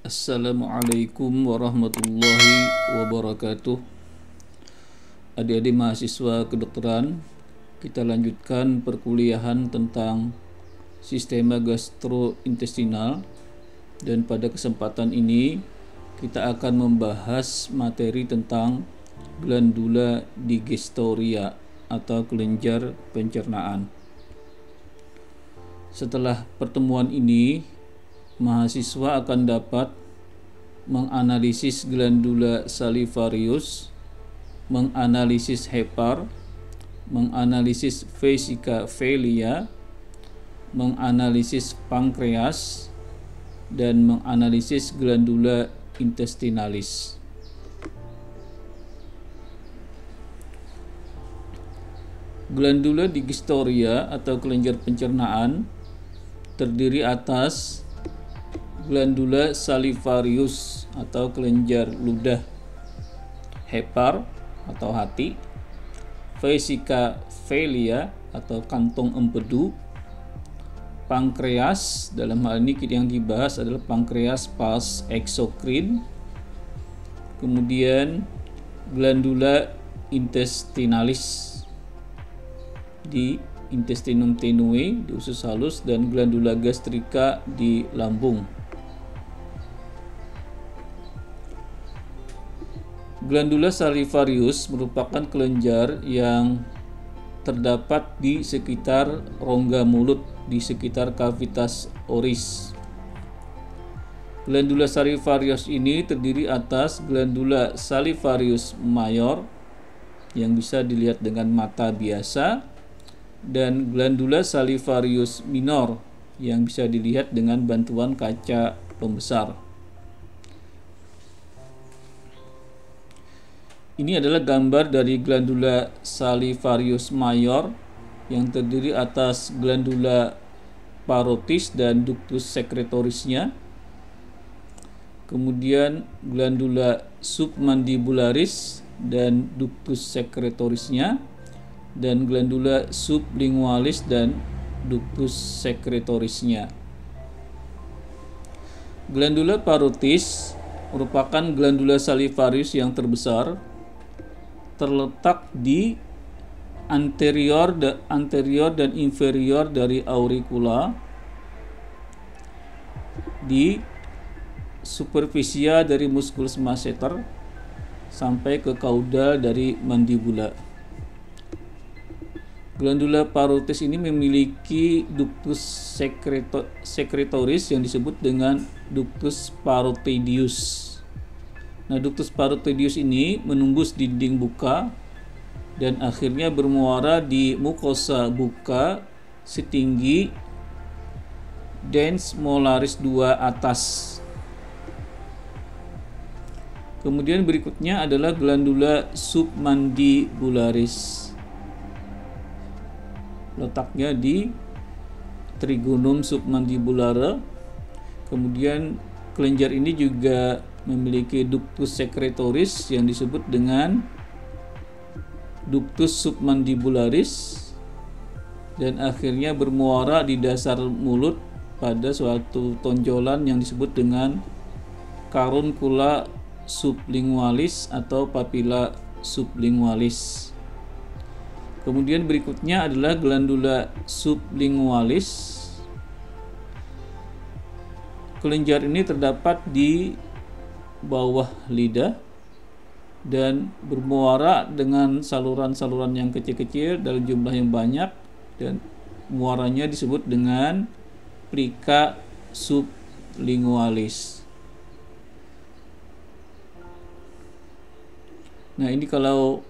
Assalamualaikum warahmatullahi wabarakatuh. Adik-adik mahasiswa kedokteran, kita lanjutkan perkuliahan tentang sistema gastrointestinal, dan pada kesempatan ini kita akan membahas materi tentang glandula digestoria atau kelenjar pencernaan. Setelah pertemuan ini, mahasiswa akan dapat menganalisis glandula salivarius, menganalisis hepar, menganalisis vesica velia, menganalisis pankreas, dan menganalisis glandula intestinalis. Glandula digestoria atau kelenjar pencernaan terdiri atas glandula salivarius atau kelenjar ludah, hepar atau hati, vesica velia atau kantong empedu, pankreas, dalam hal ini yang dibahas adalah pankreas pars eksokrin, kemudian glandula intestinalis di intestinum tenue di usus halus, dan glandula gastrica di lambung. Glandula salivarius merupakan kelenjar yang terdapat di sekitar rongga mulut, di sekitar kavitas oris. Glandula salivarius ini terdiri atas glandula salivarius mayor yang bisa dilihat dengan mata biasa, dan glandula salivarius minor yang bisa dilihat dengan bantuan kaca pembesar. Ini adalah gambar dari glandula salivarius mayor yang terdiri atas glandula parotis dan ductus secretorisnya, kemudian glandula submandibularis dan ductus secretorisnya, dan glandula sublingualis dan ductus secretorisnya. Glandula parotis merupakan glandula salivarius yang terbesar, terletak di anterior dan inferior dari auricula, di superfisia dari musculus masseter sampai ke caudal dari mandibula. Glandula parotis ini memiliki ductus secretoris yang disebut dengan ductus parotidius. Nah, ductus parotidius ini menembus dinding buka dan akhirnya bermuara di mukosa buka setinggi dens molaris 2 atas. Kemudian berikutnya adalah glandula submandibularis. Letaknya di trigonum submandibulare. Kemudian kelenjar ini juga memiliki ductus secretoris yang disebut dengan ductus submandibularis, dan akhirnya bermuara di dasar mulut pada suatu tonjolan yang disebut dengan caruncula sublingualis atau papilla sublingualis. Kemudian berikutnya adalah glandula sublingualis. Kelenjar ini terdapat di bawah lidah dan bermuara dengan saluran-saluran yang kecil-kecil dalam jumlah yang banyak, dan muaranya disebut dengan plica sublingualis. Nah, ini kalau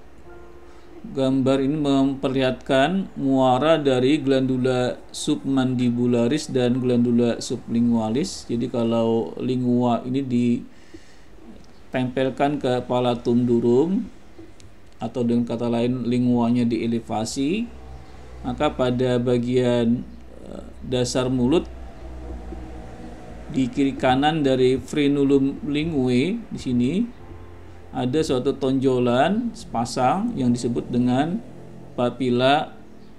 gambar ini memperlihatkan muara dari glandula submandibularis dan glandula sublingualis. Jadi kalau lingua ini ditempelkan ke palatum durum, atau dengan kata lain linguanya dielevasi, maka pada bagian dasar mulut di kiri kanan dari frenulum linguae di sini ada suatu tonjolan sepasang yang disebut dengan papilla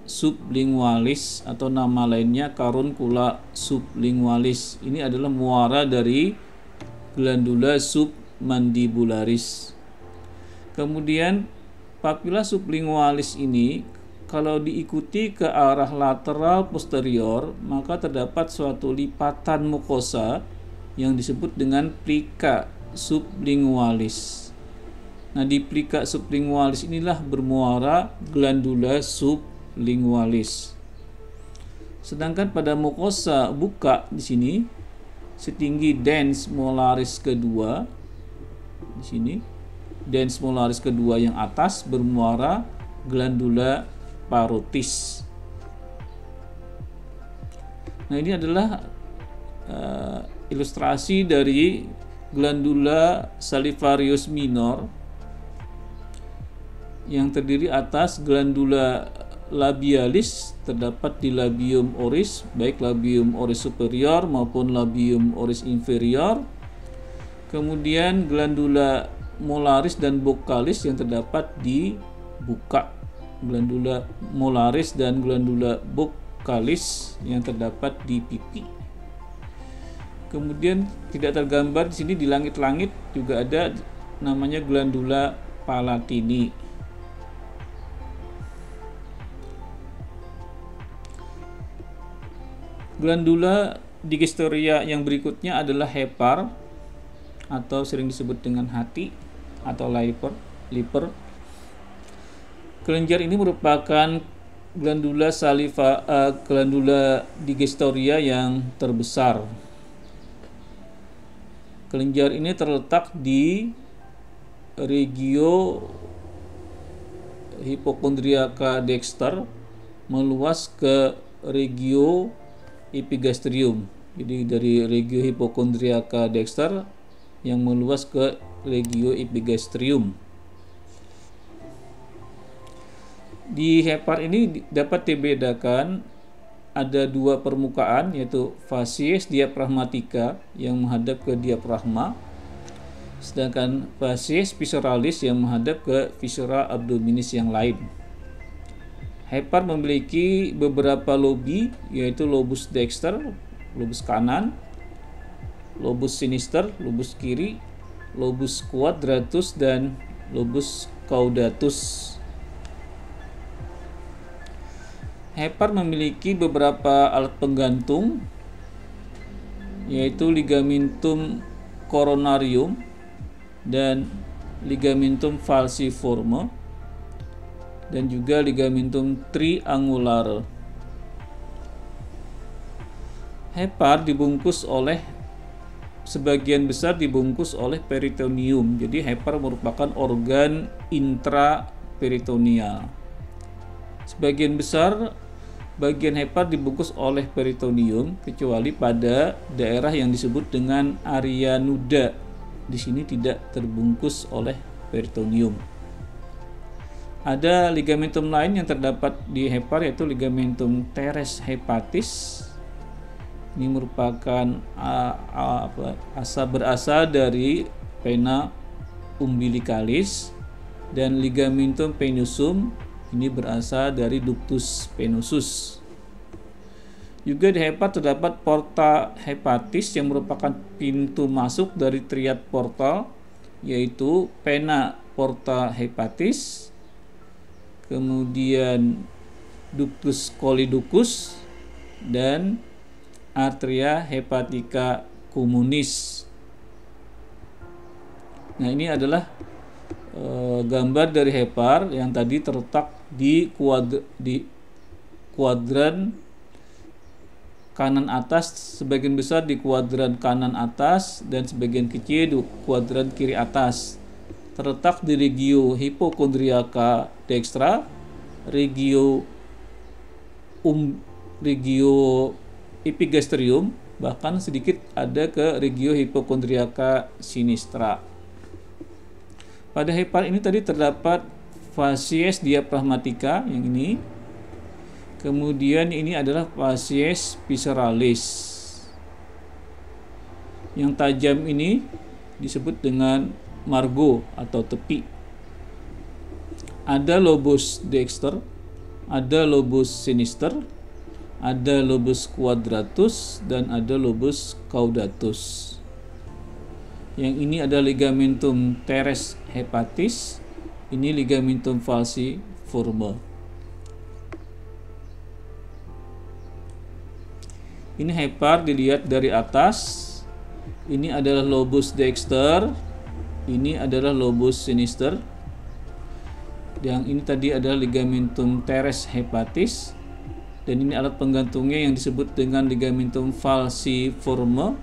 sublingualis atau nama lainnya caruncula sublingualis. Ini adalah muara dari glandula submandibularis. Kemudian papilla sublingualis ini kalau diikuti ke arah lateral posterior, maka terdapat suatu lipatan mukosa yang disebut dengan plica sublingualis. Nah, di plica sublingualis inilah bermuara glandula sublingualis. Sedangkan pada mukosa buka di sini setinggi dens molaris kedua, di sini dens molaris kedua yang atas bermuara glandula parotis. Nah, ini adalah ilustrasi dari glandula salivarius minor yang terdiri atas glandula labialis, terdapat di labium oris, baik labium oris superior maupun labium oris inferior. Kemudian glandula molaris dan bocalis yang terdapat di buka, glandula molaris dan glandula bocalis yang terdapat di pipi. Kemudian tidak tergambar di sini di langit-langit juga ada namanya glandula palatini. Glandula digestoria yang berikutnya adalah hepar atau sering disebut dengan hati atau liver. Kelenjar ini merupakan glandula glandula digestoria yang terbesar. Kelenjar ini terletak di regio hypochondriaca dexter meluas ke regio epigastrium. Jadi dari regio hypochondriaca dexter yang meluas ke regio epigastrium. Di hepar ini dapat dibedakan ada dua permukaan, yaitu facies diaphragmatica yang menghadap ke diafragma, sedangkan facies visceralis yang menghadap ke viscera abdominis yang lain. Hepar memiliki beberapa lobi, yaitu lobus dexter, lobus kanan, lobus sinister, lobus kiri, lobus quadratus, dan lobus caudatus. Hepar memiliki beberapa alat penggantung, yaitu ligamentum coronarium dan ligamentum falciforme, dan juga ligamentum triangular. Hepar sebagian besar dibungkus oleh peritoneum. Jadi hepar merupakan organ intraperitoneal. Sebagian besar bagian hepar dibungkus oleh peritoneum kecuali pada daerah yang disebut dengan area nuda. Di sini tidak terbungkus oleh peritoneum. Ada ligamentum lain yang terdapat di hepar, yaitu ligamentum teres hepatis. Ini merupakan berasal dari vena umbilicalis, dan ligamentum penosum ini berasal dari ductus venosus. Juga di hepar terdapat porta hepatis yang merupakan pintu masuk dari triad portal, yaitu vena porta hepatis, kemudian ductus coliducus, dan arteria hepatica communis. Nah, ini adalah gambar dari hepar yang tadi terletak di kuadran kanan atas, sebagian besar di kuadran kanan atas dan sebagian kecil di kuadran kiri atas. Terletak di regio hypochondriaca dextra, regio epigastrium, bahkan sedikit ada ke regio hypochondriaca sinistra. Pada hepar ini tadi terdapat facies diaphragmatica yang ini. Kemudian ini adalah facies visceralis. Yang tajam ini disebut dengan margo atau tepi. Ada lobus dexter, ada lobus sinister, ada lobus quadratus, dan ada lobus caudatus. Yang ini ada ligamentum teres hepatis, ini ligamentum falciforme. Ini hepar dilihat dari atas. Ini adalah lobus dexter, ini adalah lobus sinister. Yang ini tadi adalah ligamentum teres hepatis, dan ini alat penggantungnya yang disebut dengan ligamentum falciforme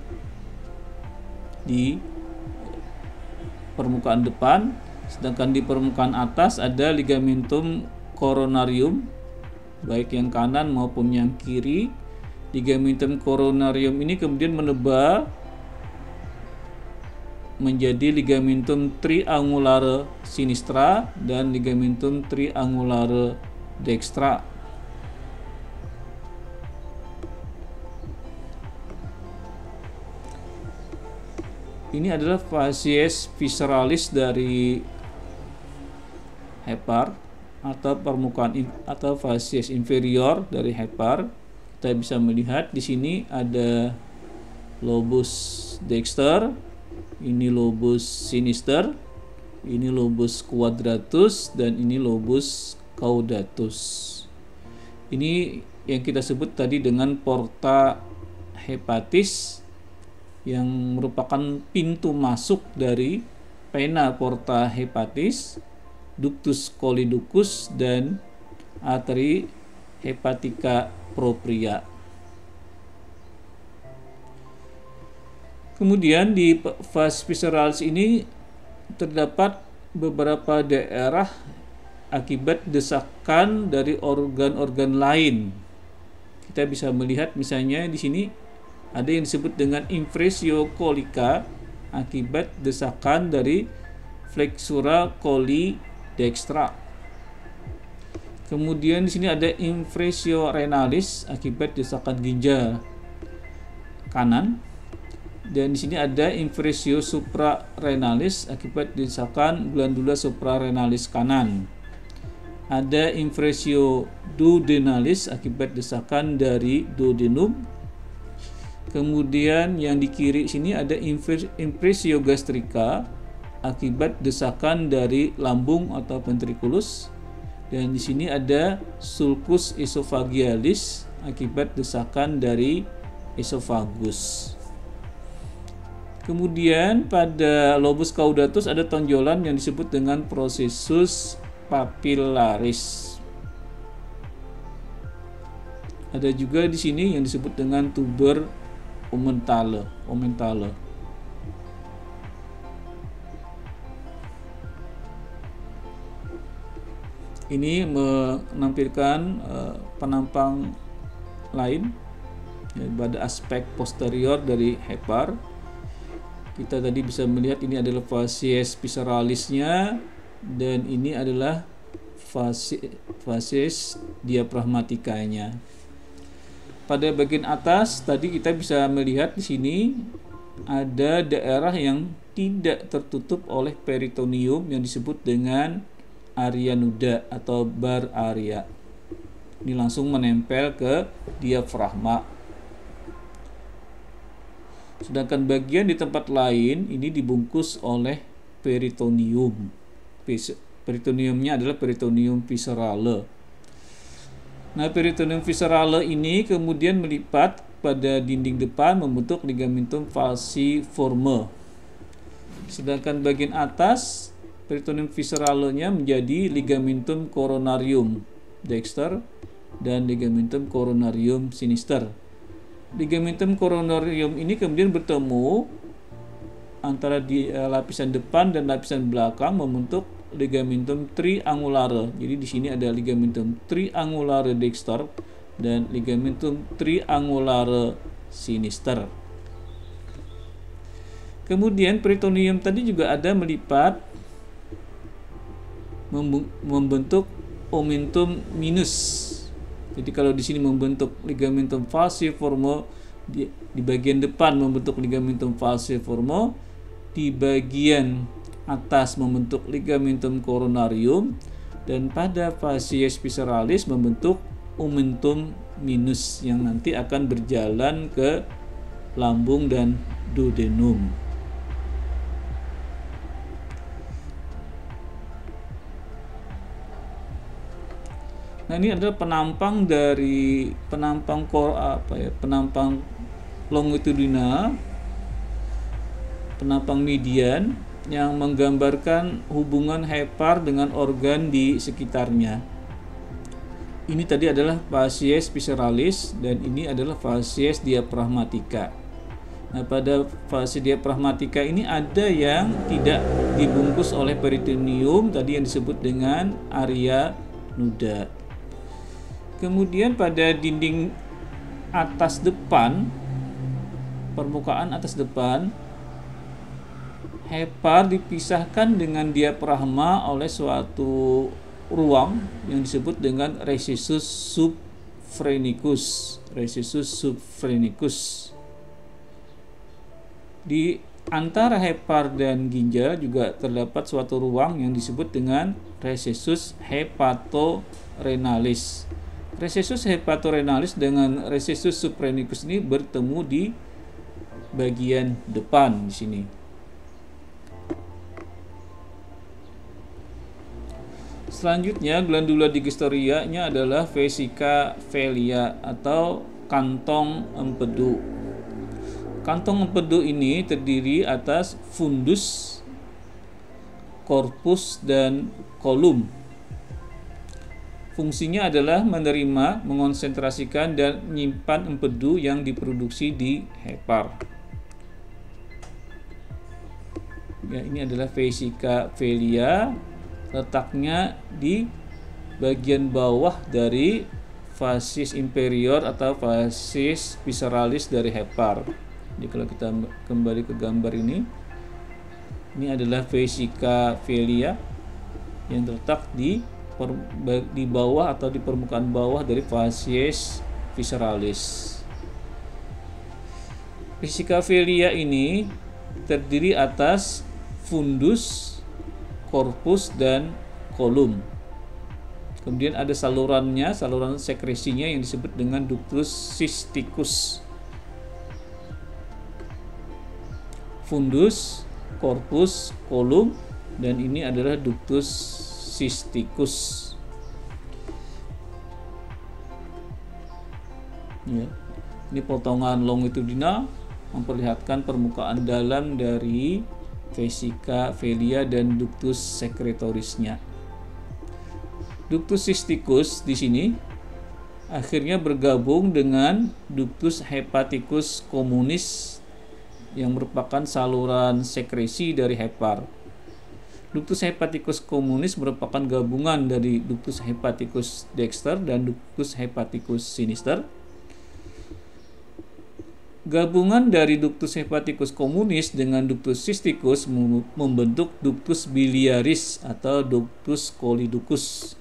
di permukaan depan. Sedangkan di permukaan atas ada ligamentum coronarium, baik yang kanan maupun yang kiri. Ligamentum coronarium ini kemudian menebal menjadi ligamentum triangulare sinistra dan ligamentum triangulare dextra. Ini adalah facies visceralis dari hepar atau permukaan atau facies inferior dari hepar. Kita bisa melihat di sini ada lobus dexter, ini lobus sinister, ini lobus quadratus, dan ini lobus caudatus. Ini yang kita sebut tadi dengan porta hepatis, yang merupakan pintu masuk dari vena porta hepatis, ductus choledochus, dan arteri hepatica propria. Kemudian di vas visceralis ini terdapat beberapa daerah akibat desakan dari organ-organ lain. Kita bisa melihat misalnya di sini ada yang disebut dengan impresio colica akibat desakan dari flexura coli dextra. Kemudian di sini ada impresio renalis akibat desakan ginjal kanan, dan di sini ada impresio suprarenalis akibat desakan glandula suprarenalis kanan. Ada impresio duodenalis akibat desakan dari duodenum. Kemudian yang di kiri sini ada impresio gastrica akibat desakan dari lambung atau ventriculus. Dan di sini ada sulcus esophagealis akibat desakan dari esofagus. Kemudian pada lobus caudatus ada tonjolan yang disebut dengan processus papillaris. Ada juga di sini yang disebut dengan tuber omentale. Ini menampilkan penampang lain pada aspek posterior dari hepar. Kita tadi bisa melihat ini adalah facies visceralisnya, dan ini adalah facies diaphragmaticanya. Pada bagian atas tadi kita bisa melihat di sini ada daerah yang tidak tertutup oleh peritoneum yang disebut dengan area nuda atau bar area. Ini langsung menempel ke diafragma. Sedangkan bagian di tempat lain ini dibungkus oleh peritoneum. Peritoneumnya adalah peritoneum viscerale. Nah, peritoneum viscerale ini kemudian melipat pada dinding depan membentuk ligamentum falciforme. Sedangkan bagian atas peritoneum visceralenya menjadi ligamentum coronarium dexter dan ligamentum coronarium sinister. Ligamentum coronarium ini kemudian bertemu antara di lapisan depan dan lapisan belakang membentuk ligamentum triangulare. Jadi di sini ada ligamentum triangulare dexter dan ligamentum triangulare sinister. Kemudian peritoneum tadi juga ada melipat membentuk omentum minus. Jadi kalau di sini membentuk ligamentum falciforme, di bagian depan membentuk ligamentum falciforme, di bagian atas membentuk ligamentum coronarium, dan pada facies visceralis membentuk omentum minus yang nanti akan berjalan ke lambung dan duodenum. Nah, ini adalah penampang dari penampang longitudinal, penampang median yang menggambarkan hubungan hepar dengan organ di sekitarnya. Ini tadi adalah facies visceralis dan ini adalah facies diaphragmatica. Nah, pada fase diaphragmatica ini ada yang tidak dibungkus oleh peritoneum, tadi yang disebut dengan area nuda. Kemudian pada dinding atas depan, permukaan atas depan, hepar dipisahkan dengan diafragma oleh suatu ruang yang disebut dengan recessus subphrenicus. Recessus subphrenicus. Di antara hepar dan ginjal juga terdapat suatu ruang yang disebut dengan recessus hepatorenalis. Recessus hepatorenalis dengan recessus subphrenicus ini bertemu di bagian depan di sini. Selanjutnya, glandula digestoria-nya adalah vesica velia atau kantong empedu. Kantong empedu ini terdiri atas fundus, korpus, dan kolum. Fungsinya adalah menerima, mengonsentrasikan, dan menyimpan empedu yang diproduksi di hepar. Ya, ini adalah vesica velia, letaknya di bagian bawah dari facies inferior atau facies visceralis dari hepar. Jadi kalau kita kembali ke gambar ini adalah vesica velia yang terletak di bawah atau di permukaan bawah dari facies visceralis. Vesica velia ini terdiri atas fundus, korpus, dan kolum. Kemudian ada salurannya, saluran sekresinya yang disebut dengan ductus cysticus. Fundus, korpus, kolum, dan ini adalah ductus cysticus. Ya. Ini potongan longitudinal memperlihatkan permukaan dalam dari vesica velia dan ductus secretorisnya. Ductus cysticus di sini akhirnya bergabung dengan ductus hepaticus communis yang merupakan saluran sekresi dari hepar. Ductus hepaticus communis merupakan gabungan dari ductus hepaticus dexter dan ductus hepaticus sinister. Gabungan dari ductus hepaticus communis dengan ductus cysticus membentuk ductus biliaris atau ductus coliducus.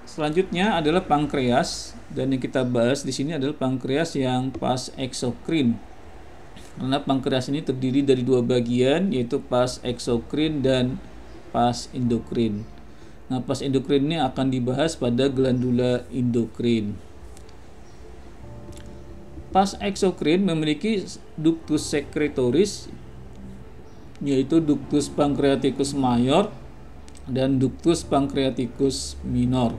Selanjutnya adalah pankreas, dan yang kita bahas di sini adalah pankreas yang pas eksokrin. Karena pankreas ini terdiri dari dua bagian, yaitu pas eksokrin dan pas endokrin. Nah, pas endokrin ini akan dibahas pada glandula endokrin. Pas eksokrin memiliki ductus secretoris, yaitu ductus pancreaticus major dan ductus pancreaticus minor.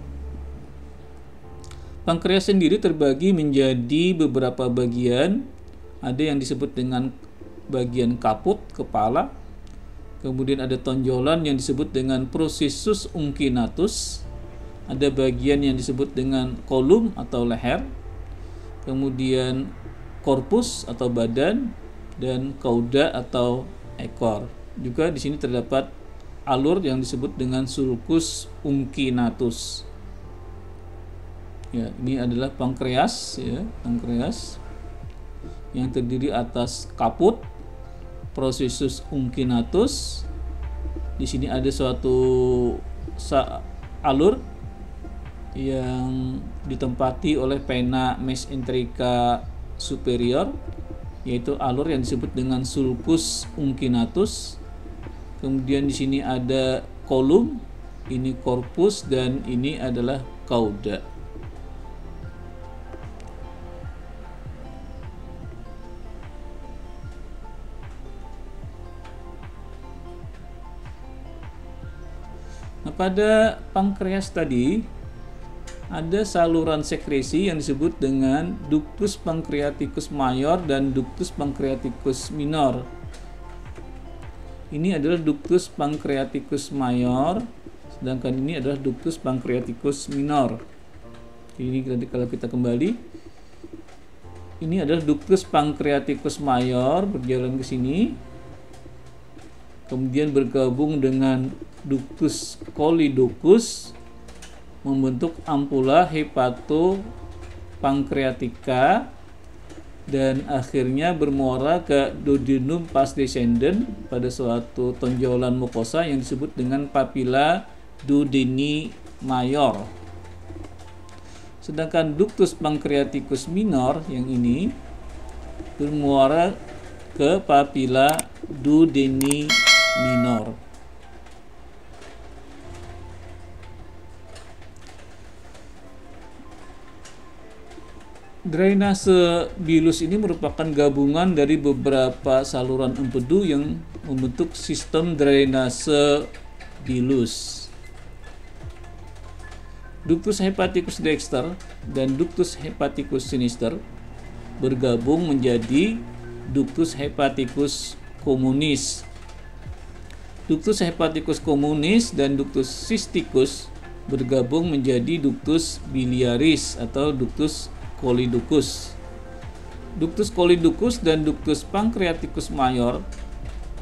Pankreas sendiri terbagi menjadi beberapa bagian. Ada yang disebut dengan bagian kaput, kepala. Kemudian ada tonjolan yang disebut dengan processus unguinatus. Ada bagian yang disebut dengan kolum atau leher. Kemudian korpus atau badan, dan cauda atau ekor. Juga di sini terdapat alur yang disebut dengan sulcus unguinatus. Ya, ini adalah pankreas, ya, pankreas yang terdiri atas kaput, processus unguinatus. Di sini ada suatu alur yang ditempati oleh vena mesenterica superior, yaitu alur yang disebut dengan sulcus unguinatus. Kemudian di sini ada kolum, ini korpus, dan ini adalah cauda. Nah, pada pankreas tadi ada saluran sekresi yang disebut dengan ductus pancreaticus mayor dan ductus pancreaticus minor. Ini adalah ductus pancreaticus mayor, sedangkan ini adalah ductus pancreaticus minor. Ini nanti kalau kita kembali, ini adalah ductus pancreaticus mayor berjalan ke sini, kemudian bergabung dengan ductus choledochus membentuk ampula hepatopankreatika dan akhirnya bermuara ke duodenum pars descendens pada suatu tonjolan mukosa yang disebut dengan papilla duodeni mayor. Sedangkan ductus pancreaticus minor yang ini bermuara ke papilla duodeni minor. Drainase bilus ini merupakan gabungan dari beberapa saluran empedu yang membentuk sistem drainase bilus. Ductus hepaticus dexter dan ductus hepaticus sinister bergabung menjadi ductus hepaticus communis. Ductus hepaticus communis dan ductus cysticus bergabung menjadi ductus biliaris atau ductus choledochus. Ductus choledochus dan ductus pancreaticus mayor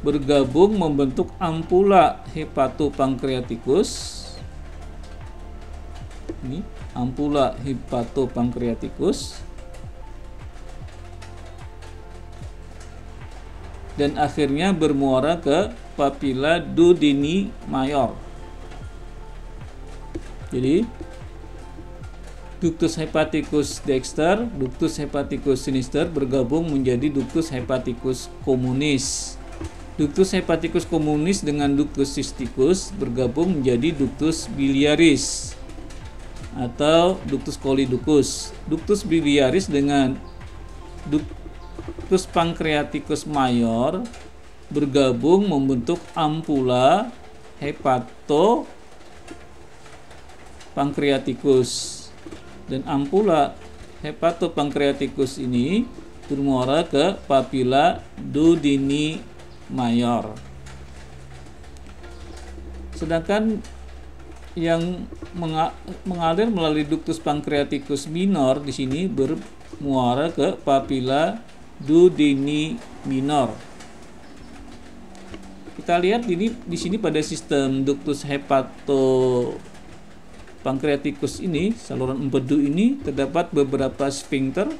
bergabung membentuk ampula hepatopancreaticus. Ini ampula hepatopancreaticus. Dan akhirnya bermuara ke papilla duodeni mayor. Jadi ductus hepaticus dexter, ductus hepaticus sinister bergabung menjadi ductus hepaticus communis. Ductus hepaticus communis dengan ductus cysticus bergabung menjadi ductus biliaris atau ductus choledochus. Ductus biliaris dengan ductus pancreaticus mayor bergabung membentuk ampula hepatopancreaticus. Dan ampula hepatopancreaticus ini bermuara ke papilla duodeni mayor. Sedangkan yang mengalir melalui ductus pancreaticus minor di sini bermuara ke papilla duodeni minor. Kita lihat di sini pada sistem ductus hepatopancreaticus ini, saluran empedu ini terdapat beberapa sphincter.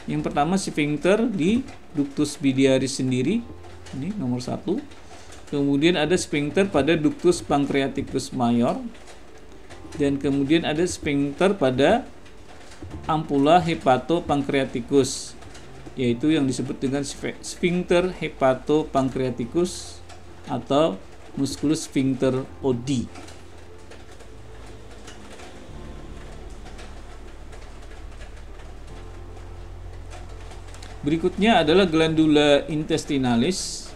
Yang pertama sphincter di ductus biliaris sendiri, ini nomor 1. Kemudian ada sphincter pada ductus pancreaticus mayor, dan kemudian ada sphincter pada ampula hepatopancreaticus, yaitu yang disebut dengan sphincter hepatopancreaticus atau musculus sphincter OD. Berikutnya adalah glandula intestinalis.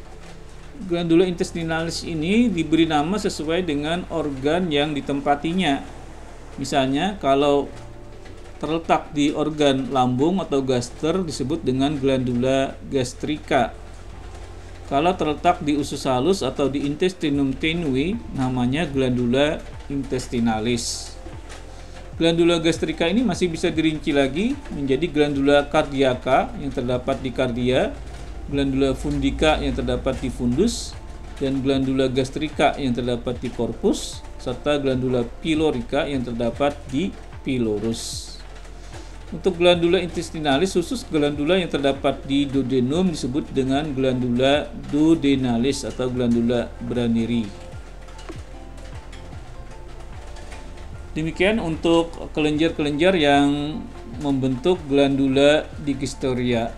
Glandula intestinalis ini diberi nama sesuai dengan organ yang ditempatinya. Misalnya kalau terletak di organ lambung atau gaster disebut dengan glandula gastrica. Kalau terletak di usus halus atau di intestinum tenui namanya glandula intestinalis. Glandula gastrica ini masih bisa dirinci lagi menjadi glandula cardiaca yang terdapat di kardia, glandula fundica yang terdapat di fundus, dan glandula gastrica yang terdapat di corpus, serta glandula pylorica yang terdapat di pylorus. Untuk glandula intestinalis, khusus glandula yang terdapat di duodenum disebut dengan glandula duodenalis atau glandula Braneri. Demikian untuk kelenjar-kelenjar yang membentuk glandula digestoria.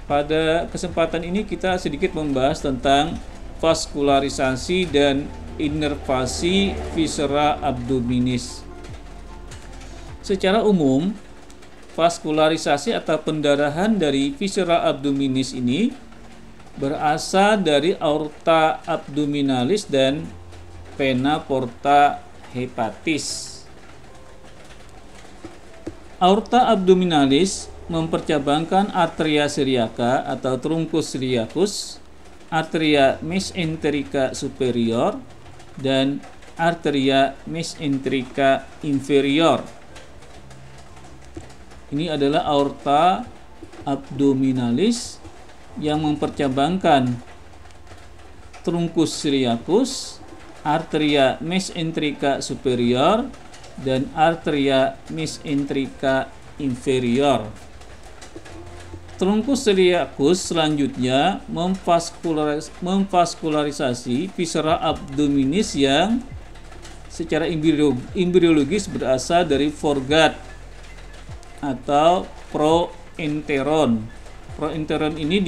Pada kesempatan ini kita sedikit membahas tentang vaskularisasi dan inervasi viscera abdominis. Secara umum, vaskularisasi atau pendarahan dari viscera abdominis ini berasal dari aorta abdominalis dan pena porta hepatis. Aorta abdominalis mempercabangkan arteria celiaca atau truncus celiacus, arteria mesenterica superior, dan arteria mesenterica inferior. Ini adalah aorta abdominalis yang mempercabangkan truncus celiacus, arteria mesenterica superior, dan arteria mesenterica inferior. Truncus celiacus selanjutnya memvaskularisasi viscera abdominis yang secara embriologis berasal dari foregut atau proenteron. Proenteron ini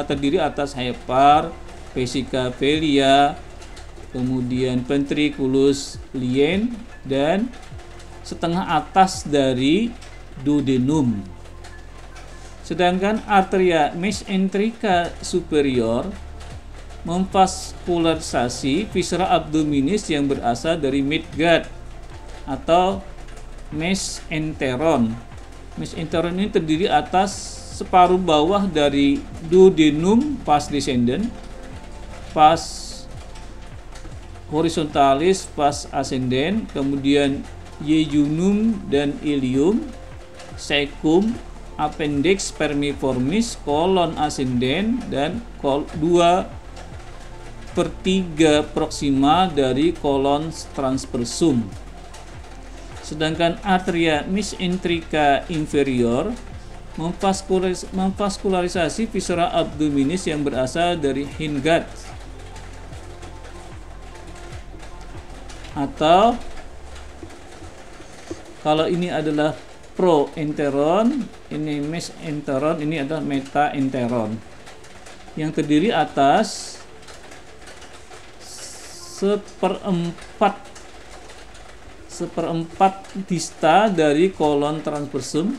terdiri atas hepar, vesica velia, kemudian ventriculus lien, dan setengah atas dari duodenum. Sedangkan arteria mesenterica superior memvaskularisasi viscera abdominis yang berasal dari midgut atau mesenteron. Mesenteron ini terdiri atas separuh bawah dari duodenum pars descendens, pars horizontalis, pars ascendens, kemudian jejunum dan ilium, cecum, appendix spermiformis, kolon ascendens, dan 2/3 proksima dari kolon transversum. Sedangkan arteria mesenterica inferior memvaskularisasi viscera abdominis yang berasal dari hindgut atau kalau ini adalah proenteron, ini mesenteron, ini adalah metaenteron yang terdiri atas seperempat dista dari kolon transversum,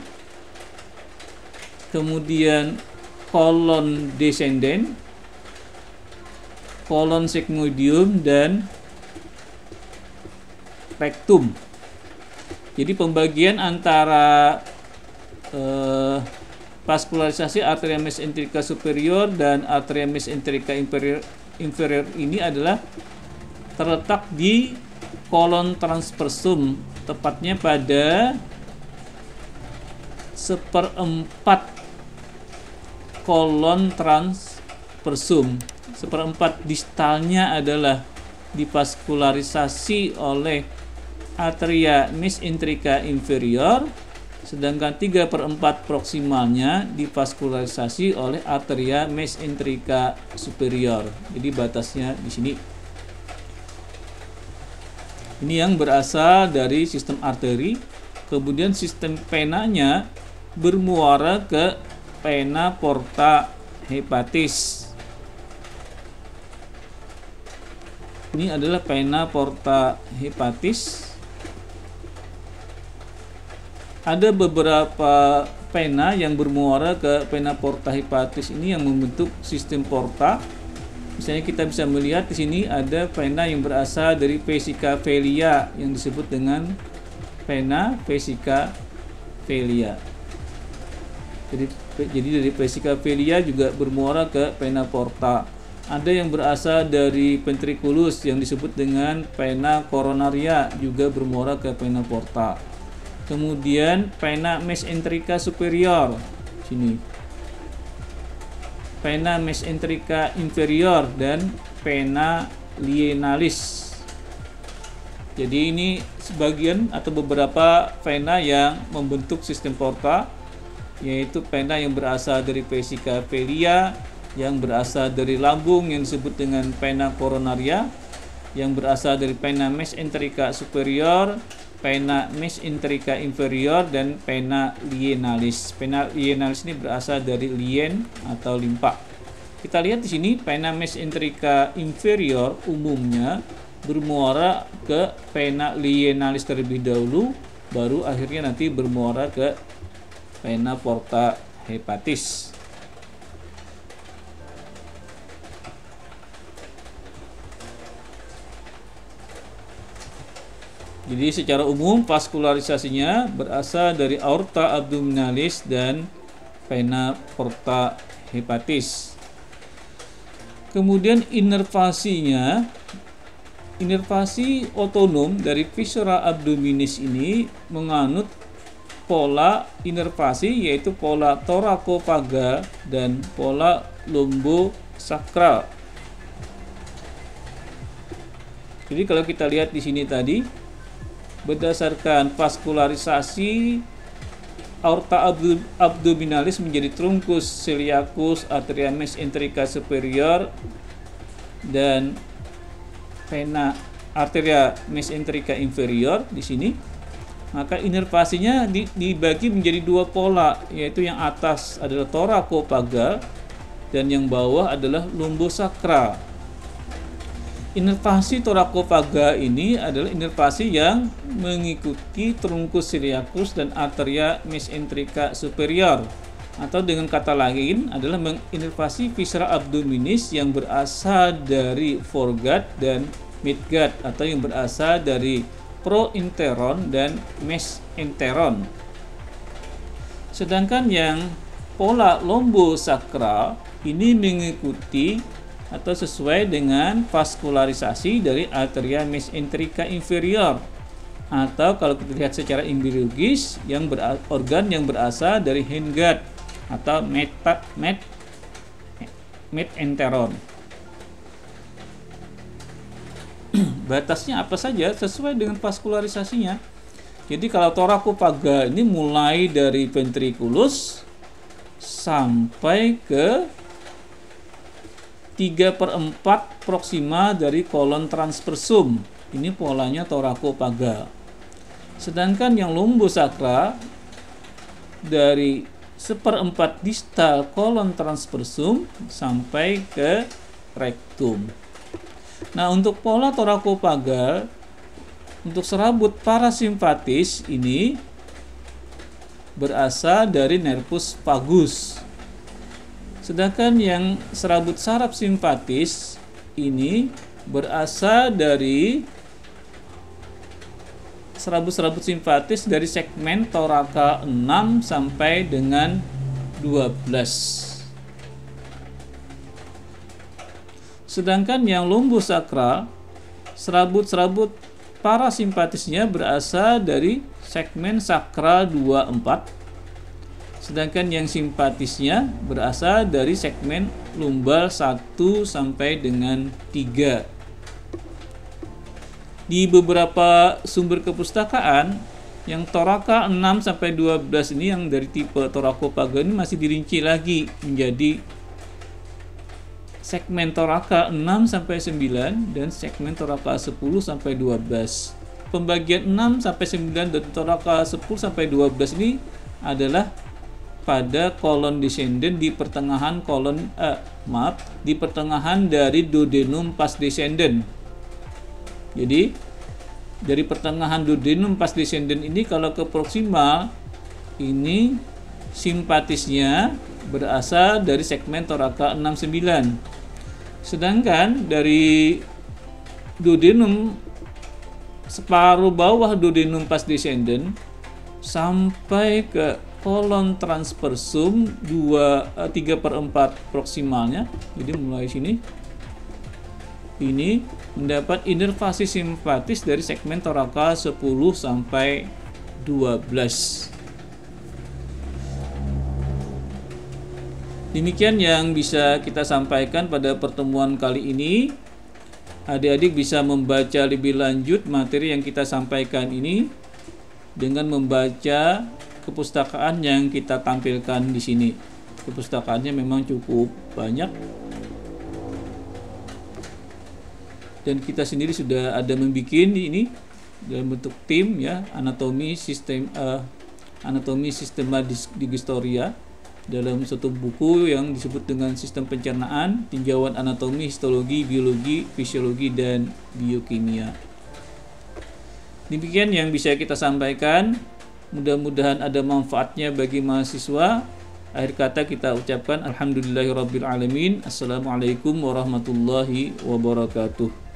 kemudian kolon descendens, kolon sigmoidium, dan rectum. Jadi pembagian antara vaskularisasi arteria mesenterica superior dan arteria mesenterica inferior ini adalah terletak di kolon transversum, tepatnya pada seperempat kolon transversum. Seperempat distalnya adalah divaskularisasi oleh arteria mesenterica inferior, sedangkan 3/4 proksimalnya divaskularisasi oleh arteria mesenterica superior. Jadi batasnya di sini. Ini yang berasal dari sistem arteri, kemudian sistem venanya bermuara ke vena porta hepatis. Ini adalah vena porta hepatis. Ada beberapa vena yang bermuara ke vena porta hepatis ini yang membentuk sistem porta. Misalnya kita bisa melihat di sini ada vena yang berasal dari vesica velia yang disebut dengan vena vesica velia. Jadi dari vesica velia juga bermuara ke vena porta. Ada yang berasal dari ventriculus yang disebut dengan vena coronaria, juga bermuara ke vena porta. Kemudian vena mesenterica superior sini, vena mesenterica inferior, dan vena lienalis. Jadi ini sebagian atau beberapa vena yang membentuk sistem porta, yaitu vena yang berasal dari vesica velia, yang berasal dari lambung yang disebut dengan vena coronaria, yang berasal dari vena mesenterica superior, vena mesenterica inferior, dan vena lienalis. Vena lienalis ini berasal dari lien atau limpa. Kita lihat di sini vena mesenterica inferior umumnya bermuara ke vena lienalis terlebih dahulu, baru akhirnya nanti bermuara ke vena porta hepatis. Jadi secara umum vaskularisasinya berasal dari aorta abdominalis dan vena porta hepatis. Kemudian inervasi otonom dari viscera abdominis ini menganut pola inervasi, yaitu pola thoracovagal dan pola lumbosakral. Jadi kalau kita lihat di sini tadi, berdasarkan vaskularisasi aorta abdominalis menjadi truncus celiacus, arteria mesenterica superior, dan vena arteria mesenterica inferior di sini, maka inervasinya dibagi menjadi dua pola, yaitu yang atas adalah thoracovagal dan yang bawah adalah lumbosakral. Inervasi thoracovagal ini adalah inervasi yang mengikuti truncus celiacus dan arteria mesenterica superior, atau dengan kata lain adalah menginervasi viscera abdominis yang berasal dari foregut dan midgut, atau yang berasal dari prointeron dan mesenteron. Sedangkan yang pola lumbosakral ini mengikuti atau sesuai dengan vaskularisasi dari arteria mesenterica inferior, atau kalau kita lihat secara embriologis yang organ yang berasal dari hindgut atau mesenteron. Batasnya apa saja sesuai dengan vaskularisasinya. Jadi kalau thoracovagal ini mulai dari ventriculus sampai ke 3/4 proksima dari kolon transversum. Ini polanya thoracovagal. Sedangkan yang lumbosakral dari 1/4 distal kolon transversum sampai ke rektum. Nah, untuk pola thoracovagal, untuk serabut parasimpatis ini berasal dari nervus vagus. Sedangkan yang serabut saraf simpatis ini berasal dari serabut-serabut simpatis dari segmen toraka 6 sampai dengan 12. Sedangkan yang lumbosakral, serabut-serabut parasimpatisnya berasal dari segmen sakral 2-4. Sedangkan yang simpatisnya berasal dari segmen lumbal 1 sampai dengan 3. Di beberapa sumber kepustakaan, yang toraka 6 sampai 12 ini yang dari tipe thoracovagal ini masih dirinci lagi menjadi segmen toraka 6 sampai 9 dan segmen toraka 10 sampai 12. Pembagian 6 sampai 9 dan toraka 10 sampai 12 ini adalah pada kolon descendant di pertengahan di pertengahan dari duodenum pars descendant. Jadi dari pertengahan duodenum pars descendant ini kalau ke proksimal ini simpatisnya berasal dari segmen toraka 6-9. Sedangkan dari duodenum separuh bawah duodenum pars descendant sampai ke kolon transversum 3/4 proksimalnya. Jadi mulai sini ini mendapat inervasi simpatis dari segmen toraka 10 sampai 12. Demikian yang bisa kita sampaikan pada pertemuan kali ini. Adik-adik bisa membaca lebih lanjut materi yang kita sampaikan ini dengan membaca kepustakaan yang kita tampilkan di sini. Kepustakaannya memang cukup banyak dan kita sendiri sudah ada membuat ini dalam bentuk tim ya, anatomi sistema digestoria dalam satu buku yang disebut dengan sistem pencernaan, tinjauan anatomi, histologi, biologi, fisiologi, dan biokimia. Demikian yang bisa kita sampaikan. Mudah-mudahan ada manfaatnya bagi mahasiswa. Akhir kata kita ucapkan alhamdulillahirabbil alamin. Assalamualaikum warahmatullahi wabarakatuh.